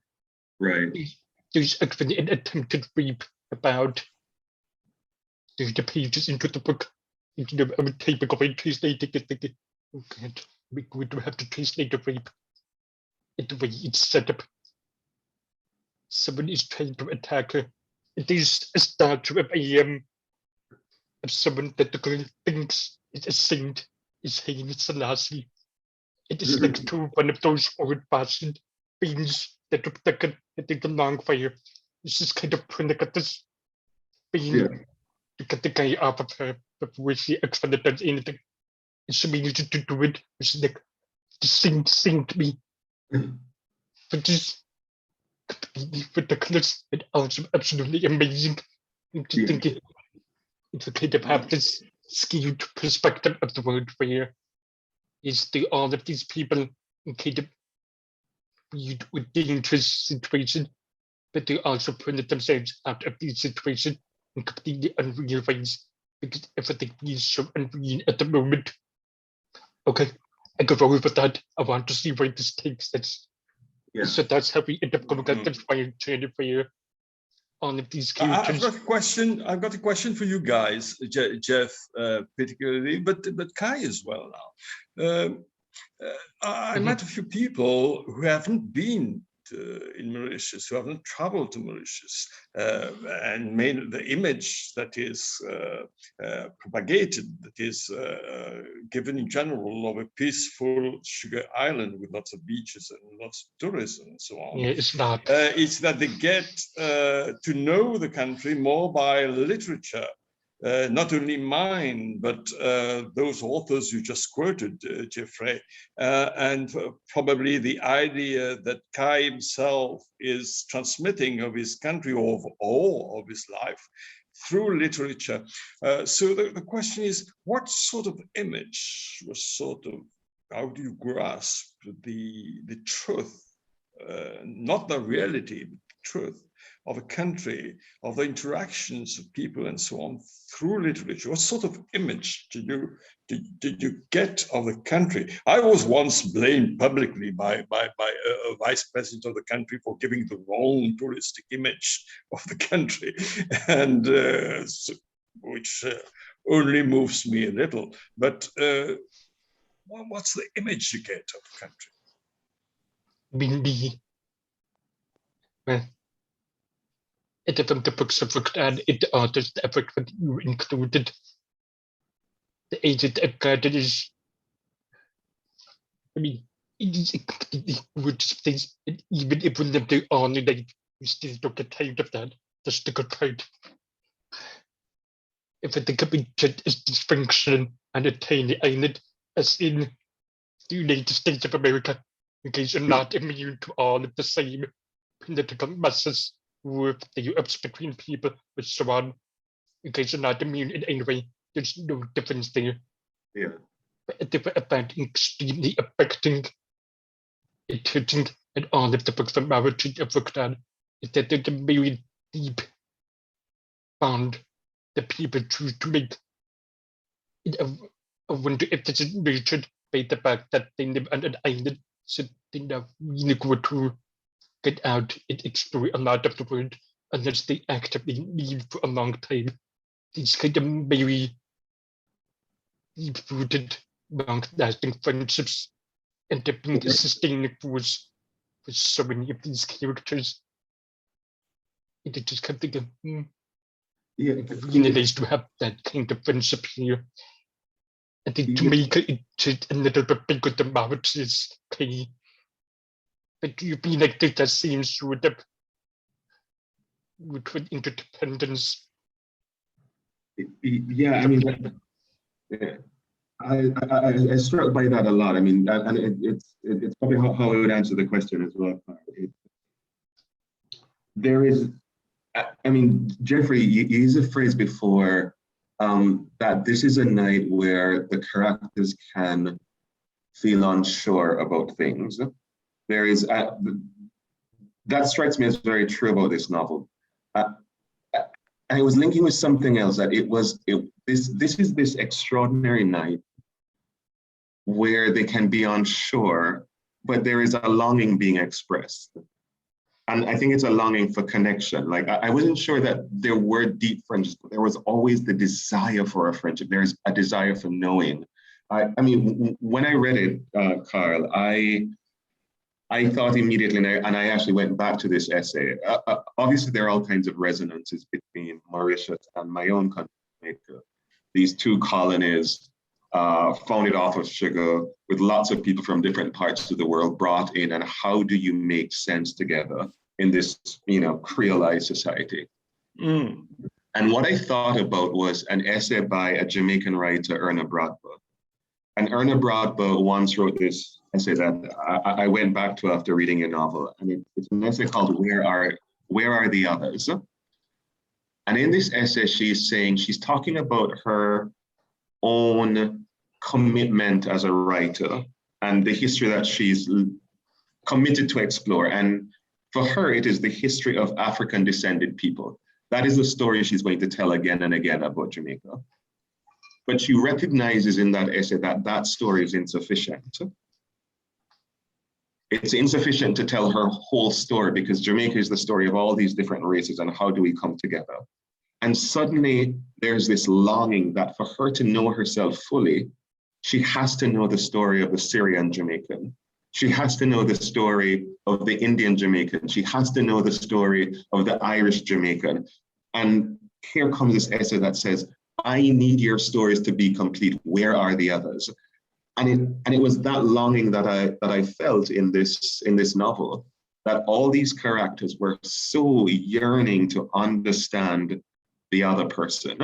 Right. There's actually an attempted read about the pages into the book. You know, I would take a copy and translate it, thinking, oh God, we're going to have to translate the rape. And the way it's set up. Someone is trying to attack her. There's a statue of someone that the girl thinks is a saint, is Haile Selassie. It is next to one of those old-fashioned beans that take a long fire. This is kind of trying to get this bean to get the guy off of her before she actually does anything. And she managed to do it. It's like the saint me. But this ridiculous and also absolutely amazing. To think it's kind of have this skewed perspective of the world where is the all of these people in kind of with dangerous situation, but they also put themselves out of these situations in completely unreal ways because everything is so unreal at the moment. Okay, I go over with that. I want to see where this takes us. So that's how we end up going at the fire training for all of these characters. I've got a question for you guys, Jeff, particularly, but Kei as well now. I met a few people who haven't been in Mauritius, who haven't traveled to Mauritius, and made the image that is propagated, that is given in general of a peaceful sugar island with lots of beaches and lots of tourism and so on. Yeah, it's not. It's that they get to know the country more by literature. Not only mine, but those authors you just quoted, Jeffrey, and probably the idea that Kei himself is transmitting of his country or of his life through literature. So the question is, what sort of image was sort of, how do you grasp the truth, not the reality, but truth of a country, of the interactions of people and so on through literature? What sort of image did you get of the country? I was once blamed publicly by a vice president of the country for giving the wrong touristic image of the country, and which only moves me a little. But what's the image you get of the country? Maybe, well, it from the books I've looked at, it artists that you included. The agent I've got is, I mean, it is a completely gorgeous place, and even if we live there all night, we still don't get tired of that. That's the good part. If I think of Egypt as dysfunction and a tiny island, as in the United States of America, you guys are not immune to all of the same political messes with the ups between people, with so on. You guys are not immune in any way. There's no difference there. Yeah. But they were about extremely affecting, touching, and all of the books from Mauritius I've looked at is that there's a very deep bond that people choose to make. And I wonder if this is nurtured by the fact that they live on an island, so they never really go to get out and explore a lot of the world unless they actively leave for a long time. These kind of very deep-rooted, long-lasting friendships end up being the sustaining force for so many of these characters. And it just kind of think of, it's really nice to have that kind of friendship here. I think Jamaica is a little bit bigger than Mauritius, Kei. But you feel like there's that same sort of with interdependence. Yeah, I mean, I struck by that a lot. I mean, and it's probably how I would answer the question as well. There is, I mean, Jeffrey, you used a phrase before that this is a night where the characters can feel unsure about things. There is, that strikes me as very true about this novel. I was linking with something else, that this is this extraordinary night where they can be unsure, but there is a longing being expressed. And I think it's a longing for connection. Like, I wasn't sure that there were deep friendships, but there was always the desire for a friendship. There's a desire for knowing. I mean, when I read it, Carl, I thought immediately, and I actually went back to this essay. Obviously, there are all kinds of resonances between Mauritius and my own country, Jamaica. These two colonies founded off of sugar, with lots of people from different parts of the world brought in, and how do you make sense together in this, Creoleized society? And what I thought about was an essay by a Jamaican writer, Erna Bradber. And Erna Bradber once wrote this essay that I went back to after reading a novel, and it's an essay called Where Are the Others? And in this essay, she's talking about her own commitment as a writer and the history that she's committed to explore. And for her, it is the history of African descended people. That is the story she's going to tell again and again about Jamaica. But she recognizes in that essay that that story is insufficient. It's insufficient to tell her whole story, because Jamaica is the story of all these different races and how do we come together. And suddenly there's this longing that for her to know herself fully, she has to know the story of the Syrian Jamaican. She has to know the story of the Indian Jamaican. She has to know the story of the Irish Jamaican. And here comes this essay that says, I need your stories to be complete. Where are the others? And it was that longing that I felt in this novel, that all these characters were so yearning to understand the other person.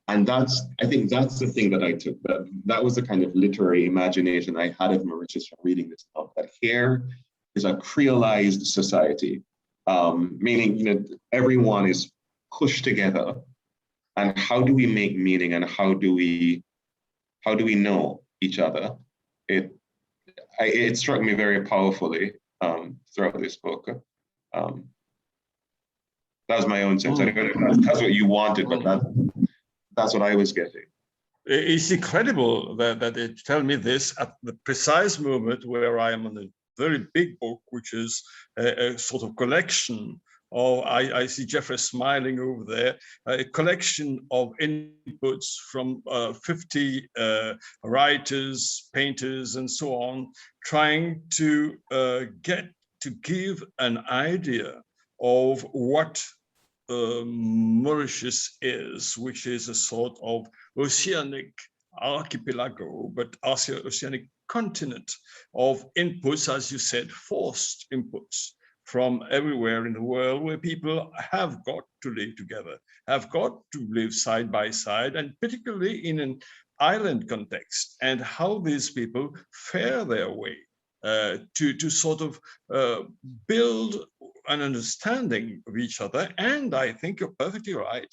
And I think that's the thing that I took. That was the kind of literary imagination I had of Mauritius from reading this novel, that here is a Creoleized society, meaning everyone is pushed together. And how do we make meaning, and how do we know each other? It struck me very powerfully throughout this book. That was my own sense. I don't know if that's what you wanted, but that's what I was getting. It's incredible that they tell me this at the precise moment where I am on a very big book, which is a sort of collection of, I see Jeffrey smiling over there, a collection of inputs from 50 writers, painters, and so on, trying to give an idea of what Mauritius is, which is a sort of oceanic archipelago, but also oceanic continent of inputs, as you said, forced inputs from everywhere in the world, where people have got to live together, have got to live side by side, and particularly in an island context, and how these people fare their way to sort of build an understanding of each other. And I think you're perfectly right.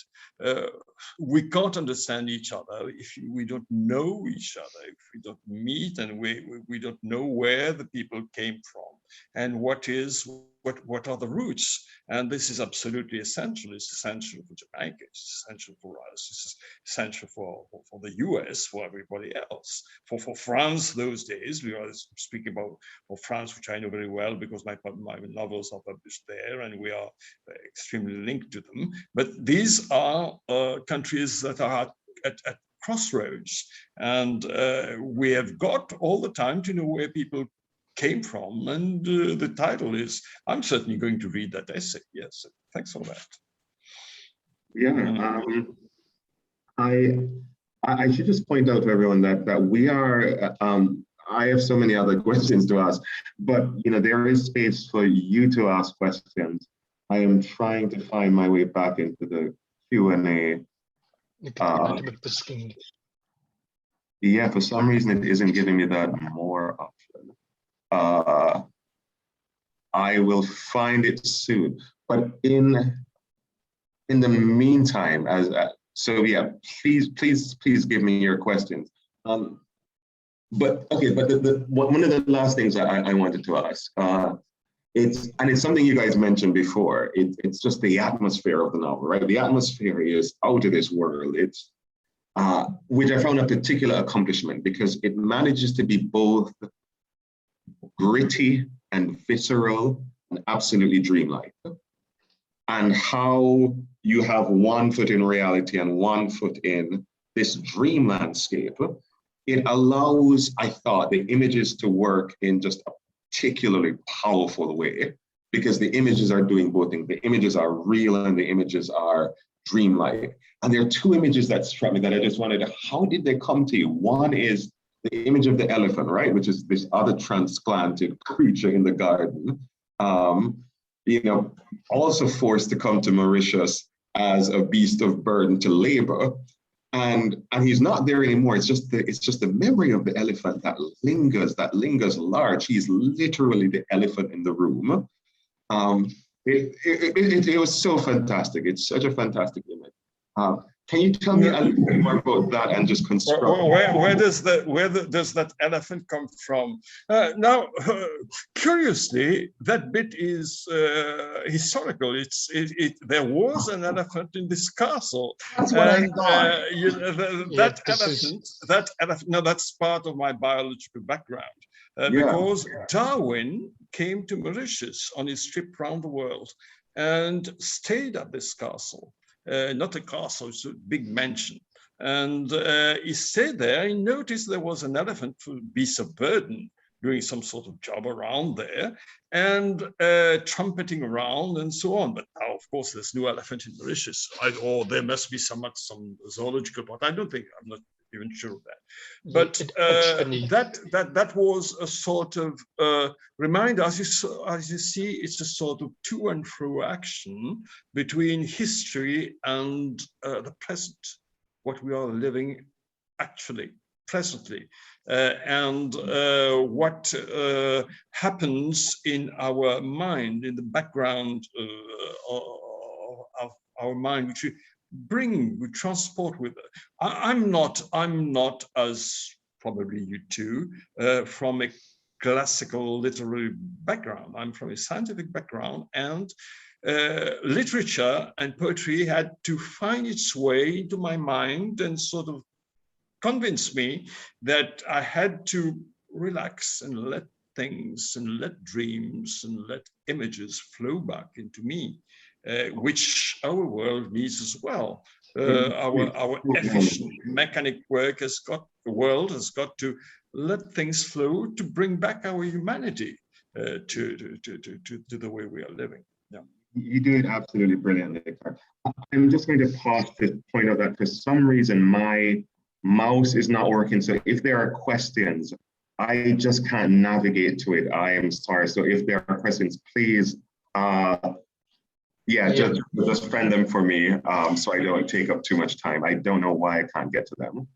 We can't understand each other if we don't know each other, if we don't meet, and we don't know where the people came from and what are the roots. And this is absolutely essential. It's essential for Jamaica, it's essential for us, it's essential for the US, for everybody else. For France those days, we are speaking about France, which I know very well because my novels are published there and we are extremely linked to them. But these are countries that are at crossroads, and we have got all the time to know where people came from, and the title is, I'm certainly going to read that essay. Yes, thanks for that. Yeah, I should just point out to everyone that we are, I have so many other questions to ask, but there is space for you to ask questions. I am trying to find my way back into the Q&A. Yeah, for some reason it isn't giving me that more option. I will find it soon. But in the meantime, so yeah, please give me your questions. But one of the last things I wanted to ask, it's something you guys mentioned before. It's just the atmosphere of the novel, right? The atmosphere is out of this world. It's which I found a particular accomplishment because it manages to be both gritty and visceral and absolutely dreamlike. And how you have one foot in reality and one foot in this dream landscape, it allows, I thought, the images to work in just a particularly powerful way, because the images are doing both things. The images are real and the images are dreamlike. And there are two images that struck me that I just wanted to, how did they come to you? One is the image of the elephant, right? Which is this other transplanted creature in the garden, also forced to come to Mauritius as a beast of burden to labor. And he's not there anymore. It's just the memory of the elephant that lingers large. He's literally the elephant in the room. It was so fantastic. It's such a fantastic image. Can you tell me a little bit more about that and just construct? Where does that elephant come from? Now, curiously, that bit is historical. There was an elephant in this castle. That's what I thought. That elephant. No, that's part of my biological background. Because Darwin came to Mauritius on his trip around the world and stayed at this castle. Not a castle, it's a big mansion. And he stayed there. He noticed there was an elephant for beast of burden doing some sort of job around there and trumpeting around and so on. But now, of course, there's no elephant in Mauritius, or there must be some zoological part. I'm not even sure of that. But that was a sort of reminder. As you see, it's a sort of to and fro action between history and the present, what we are living actually presently, and what happens in our mind, in the background of our mind, which we transport with it. I'm not, as probably you too, from a classical literary background. I'm from a scientific background, and literature and poetry had to find its way into my mind and sort of convince me that I had to relax and let things and let dreams and let images flow back into me, which our world needs as well. Our efficient mechanic work the world has got to let things flow to bring back our humanity to the way we are living. Yeah. You do it absolutely brilliantly. I'm just going to pause to point out that for some reason my mouse is not working. So if there are questions, I just can't navigate to it. I am sorry. So if there are questions, please, just friend them for me so I don't take up too much time. I don't know why I can't get to them.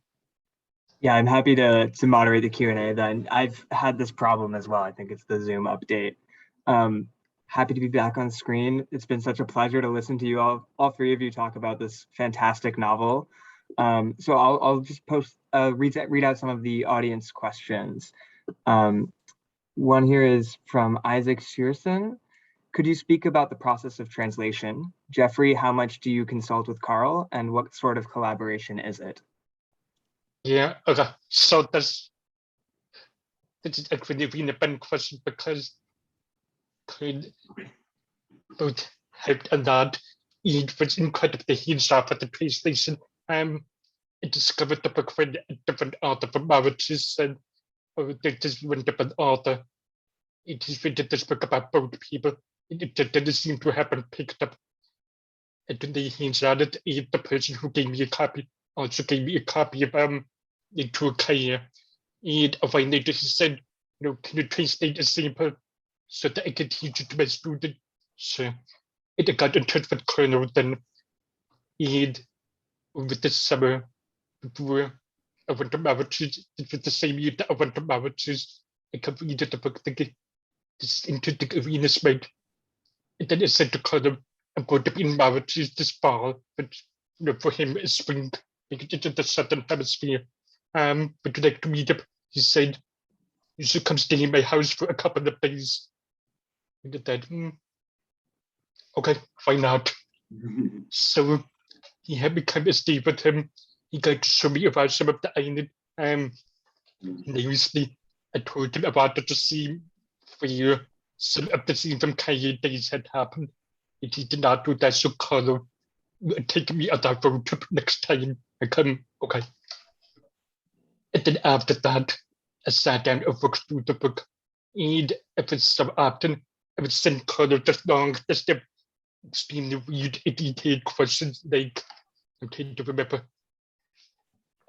Yeah, I'm happy to moderate the Q&A then. I've had this problem as well. I think it's the Zoom update. Happy to be back on screen. It's been such a pleasure to listen to you all three of you talk about this fantastic novel. So I'll just read out some of the audience questions. One here is from Isaac Shearson. Could you speak about the process of translation? Jeffrey, how much do you consult with Carl, and what sort of collaboration is it? Yeah, okay. So this is actually a fun question because both helped and that it was incredibly hands-off at the PlayStation. I discovered the book with a different author from Mauritius, and this one different author. It is written this book about both people. It didn't seem to have been picked up. And when they hands on it, the person who gave me a copy also gave me a copy of Into a Kei. And I later he said, can you translate a sample so that I can teach it to my student? So I got in touch with Colonel then. And over the summer, before I went to Mauritius, it was the same year that I went to Mauritius. I completed the book thinking, this is into the arena's made. And then I said to Colonel, I'm going to be in Mauritius this fall, but for him it's spring, because it's in the southern hemisphere. But would like to meet up. He said, you should come stay in my house for a couple of days. I did that. Okay, why not? So he had me come and stay with him. He got to show me about some of the island. Usually I told him about the scene where some of the scenes from Kei days had happened. And he did not do that, so Carlo take me on that road trip next time I come. Okay. And then after that, I sat down and worked through the book. And if it's so often, I would send Carlo just the extremely weird and detailed questions like, I'm trying to remember.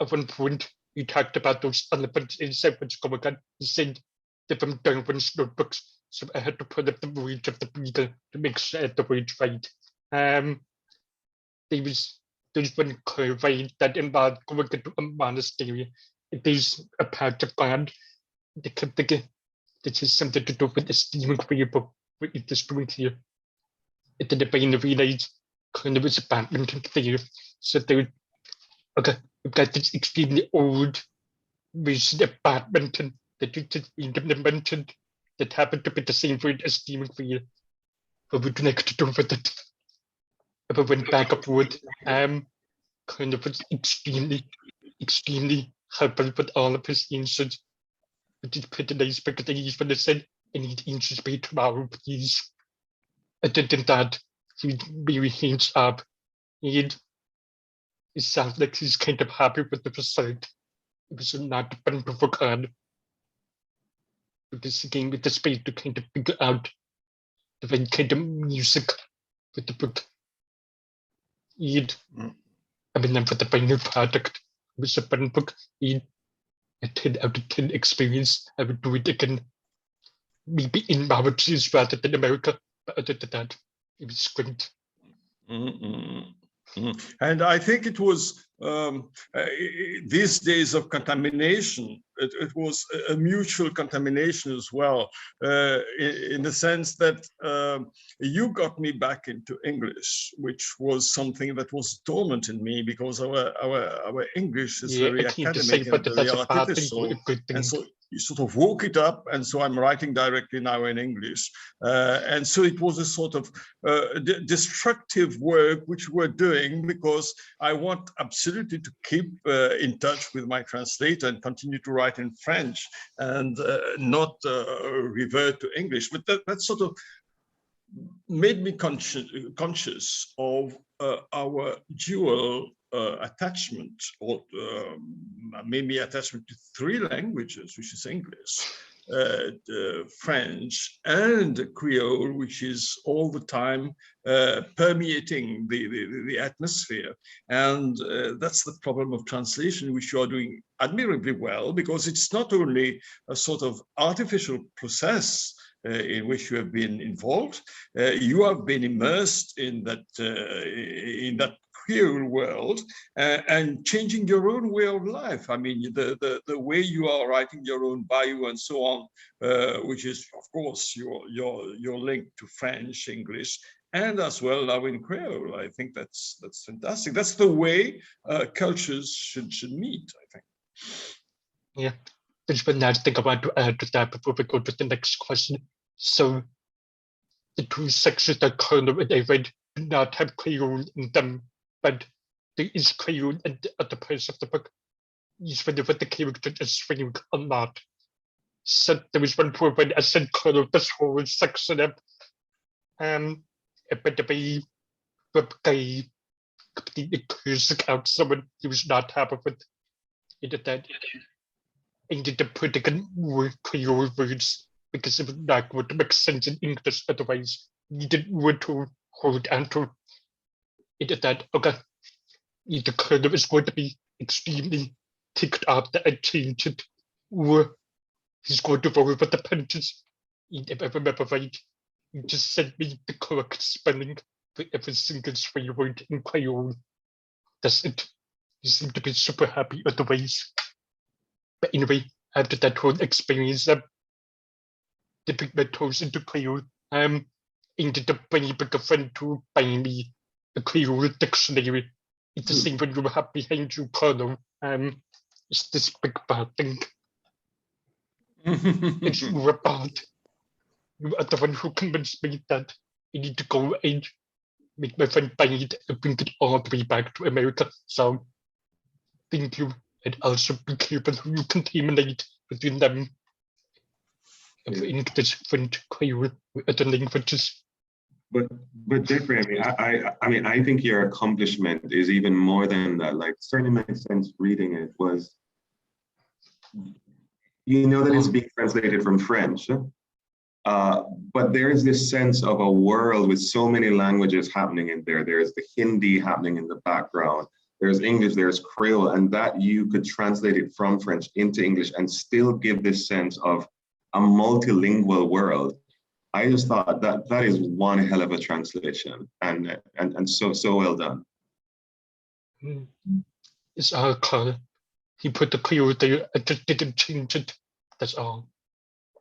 At one point, we talked about those elephants in San Francisco again. He said they're from Darwin's notebooks, so I had to put up the voyage of the beagle to make sure I had the word right. There's one clarified that involved going into a monastery. There's a part of God. They kept thinking this has something to do with the Stephen Queer book, with the spoon here. And then the brain realized kind of was a badminton player. So they okay, we've got this extremely old version of badminton that you just mentioned that happened to be the same word as Stephen Queer. But we connected to do with it. If I went back upward, kind of was extremely helpful with all of his answers. Which is pretty nice because I used when I said, I need answers by tomorrow, please. I did that. He was very hands up. And it sounds like he's kind of happy with the result. It was not fun to work on. Because again, with the space to kind of figure out the right kind of music with the book. And I mean, then for the final product, it was a fun book. And a 10 out of 10 experience. I would do it again. Maybe in Mauritius rather than America. But other than that, it was great. And I think it was these days of contamination, it was a mutual contamination as well, in the sense that you got me back into English, which was something that was dormant in me because our English is very academic and very artificial, and so you sort of woke it up, and so I'm writing directly now in English. And so it was a sort of destructive work which we're doing because I want absolutely to keep in touch with my translator and continue to write in French and not revert to English. But that sort of made me conscious of our dual attachment, or maybe attachment to three languages, which is English, French, and Creole, which is all the time permeating the atmosphere. And that's the problem of translation, which you are doing admirably well, because it's not only a sort of artificial process in which you have been involved, you have been immersed in that Creole world and changing your own way of life. I mean, the way you are writing your own bio and so on, which is of course your link to French, English, and as well now in Creole. I think that's fantastic. That's the way cultures should meet, I think. Yeah, there's one nice thing I want to add to that before we go to the next question. So the two sections that Colonel and I read do not have Creole in them, but there is Creole in the other parts of the book. Is whenever the character is swinging a lot. So there was one point when I sent Colonel this whole section up. But the way the guy completely cursing out someone he was not happy with. That ended up putting in more Creole words because it was not going to make sense in English otherwise. You didn't want to hold on to it. That okay, the Colonel is going to be extremely ticked off that I changed it, or he's going to roll with the punches. If I remember right, he just sent me the correct spelling for every single swear word in Creole. That's it. You seem to be super happy otherwise. But anyway, after that whole experience, dipping my toes into Creole, ended up being able to friend to buy me a Creole dictionary. It's the same when you have behind you, Colonel. It's this big bad thing. It's more bad. You are the one who convinced me that I need to go and make my friend buy it and bring it all the way back to America. So, thank you. And also be careful who you contaminate between them. Of English, French, Creole, other languages. But Jeffrey, I think your accomplishment is even more than that. Like, certainly makes sense reading it was, you know that it's being translated from French, but there is this sense of a world with so many languages happening in there. There's the Hindi happening in the background. There's English, there's Creole, and that you could translate it from French into English and still give this sense of a multilingual world. I just thought that is one hell of a translation, and so well done. It's all Carl. He put the Creole there. I just didn't change it. That's all.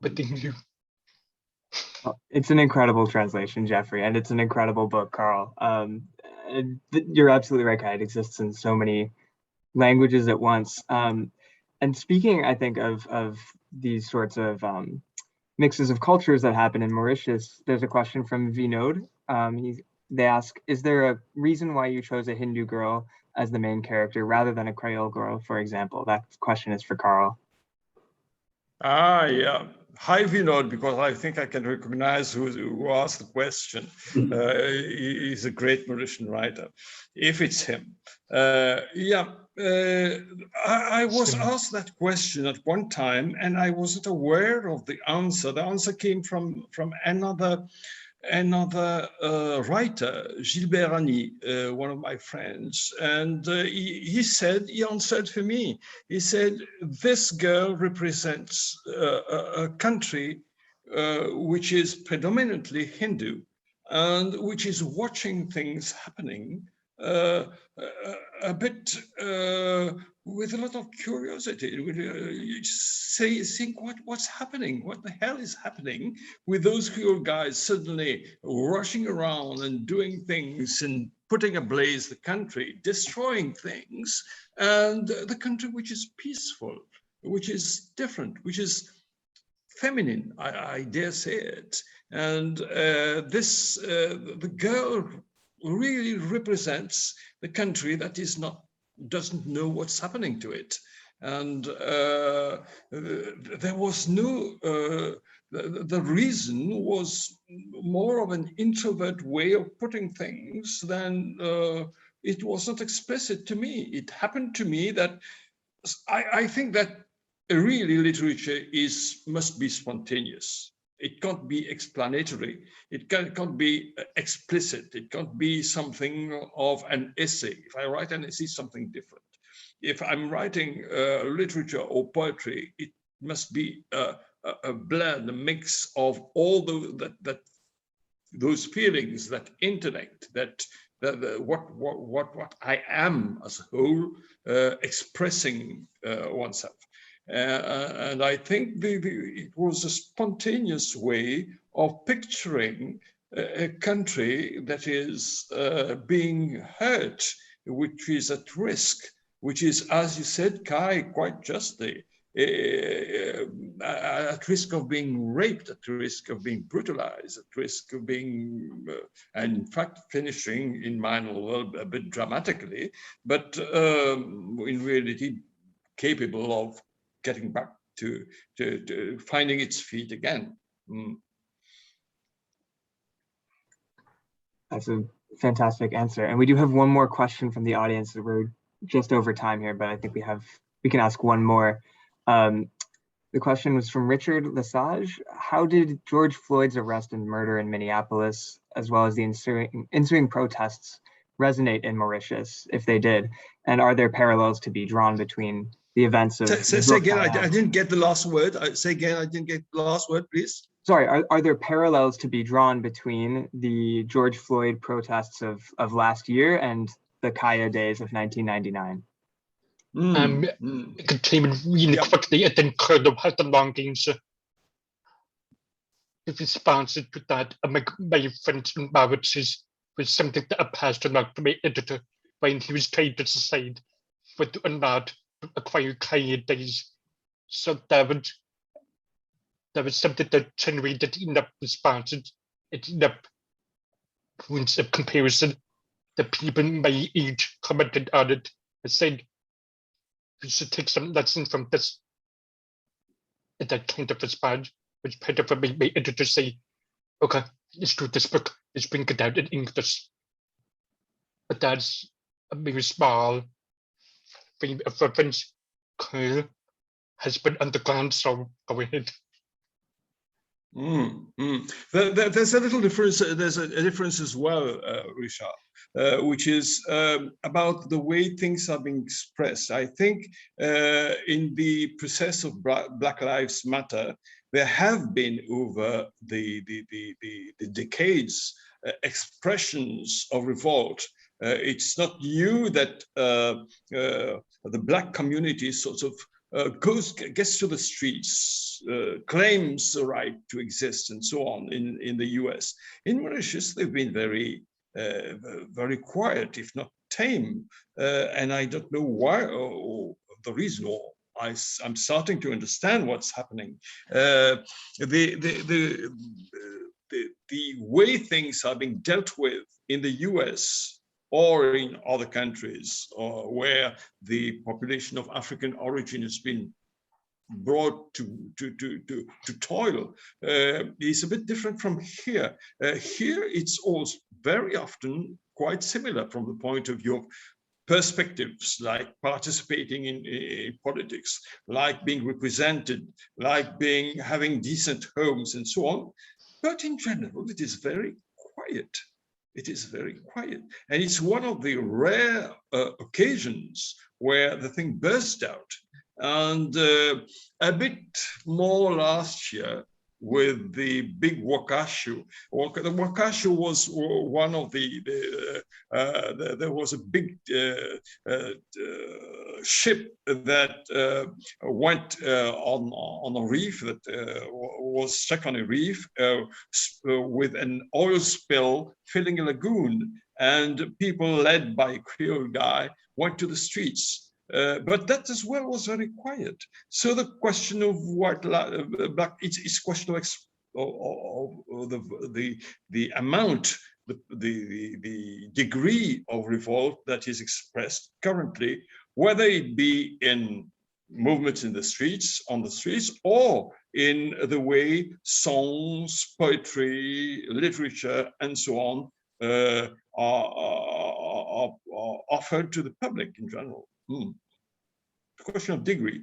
But thank you. It's an incredible translation, Jeffrey, and it's an incredible book, Carl. You're absolutely right, Kai. It exists in so many languages at once. And speaking, I think, of these sorts of mixes of cultures that happen in Mauritius, there's a question from Vinod. They ask, is there a reason why you chose a Hindu girl as the main character rather than a Creole girl, for example? That question is for Carl. Yeah. Hi, Vinod, because I think I can recognize who asked the question. He's a great Mauritian writer, if it's him. I was asked that question at one time, and I wasn't aware of the answer. The answer came from another writer, Gilbert Rani, one of my friends, and he answered for me. He said, this girl represents a country which is predominantly Hindu and which is watching things happening a bit with a lot of curiosity, think what's happening, what the hell is happening with those Creole guys suddenly rushing around and doing things and putting ablaze the country, destroying things, and the country which is peaceful, which is different, which is feminine, I dare say it. And the girl really represents the country that doesn't know what's happening to it. And there was no, the reason was more of an introvert way of putting things than it was not explicit to me. It happened to me that I think that really literature must be spontaneous. It can't be explanatory. It can't be explicit. It can't be something of an essay. If I write an essay, something different. If I'm writing literature or poetry, it must be a blend, a mix of all those feelings, that intellect, what I am as a whole, expressing oneself. And I think it was a spontaneous way of picturing a country that is being hurt, which is at risk, which is, as you said, Kai, quite justly, at risk of being raped, at risk of being brutalized, at risk of being, and in fact, finishing in my world a bit dramatically, but in reality, capable of getting back to finding its feet again. That's a fantastic answer. And we do have one more question from the audience. We're just over time here, but I think we can ask one more. The question was from Richard Lesage. How did George Floyd's arrest and murder in Minneapolis, as well as the ensuing protests, resonate in Mauritius, if they did? And are there parallels to be drawn between the events of... Say again, I didn't get the last word. Say again, I didn't get the last word, please. Sorry, are there parallels to be drawn between the George Floyd protests of last year and the Kaya days of 1999? Containment really quickly, and then kind of had the longings. The response to that, my friend in Mauritius was something that I passed along to my editor when he was trying to decide whether or not to acquire Kaya days. So that was something that generated enough responses, enough points of comparison. The people my age commented on it and said, we should take some lessons from this. And that kind of response was part of what made my editor say, okay, let's do this book, let's bring it out in English. But that's a very small frame of reference. Kyle has been underground, so go ahead. There's a little difference. There's a difference as well, Richard, which is about the way things are being expressed. I think in the process of Black Lives Matter, there have been over the decades expressions of revolt. It's not new that the Black community sort of gets to the streets, claims the right to exist, and so on in the US. In Mauritius, they've been very quiet, if not tame, and I don't know why or the reason. Or I'm starting to understand what's happening. The way things are being dealt with in the US or in other countries, or where the population of African origin has been brought to toil, is a bit different from here. Here, it's also very often quite similar from the point of view of perspectives, like participating in politics, like being represented, like having decent homes, and so on. But in general, it is very quiet. It is very quiet. And it's one of the rare occasions where the thing burst out. And a bit more last year, with the big wakashu. The wakashu was one of there was a big ship that went on a reef that was stuck on a reef with an oil spill filling a lagoon, and people led by a Creole guy went to the streets. But that as well was very quiet. So the question of white, black, it's question of the amount, the degree of revolt that is expressed currently, whether it be in movements in the streets, on the streets, or in the way songs, poetry, literature, and so on are offered to the public in general. The question of degree.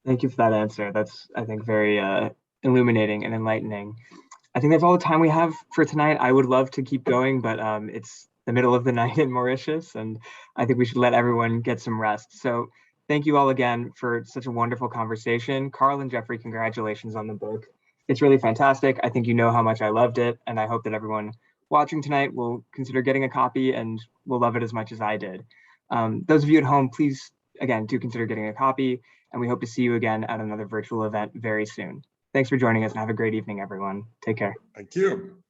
Thank you for that answer. That's, I think, very illuminating and enlightening. I think that's all the time we have for tonight. I would love to keep going, but it's the middle of the night in Mauritius, and I think we should let everyone get some rest. So thank you all again for such a wonderful conversation. Carl and Jeffrey, congratulations on the book. It's really fantastic. I think you know how much I loved it, and I hope that everyone watching tonight will consider getting a copy and will love it as much as I did. Those of you at home, please, again, do consider getting a copy, and we hope to see you again at another virtual event very soon. Thanks for joining us, and have a great evening, everyone. Take care. Thank you.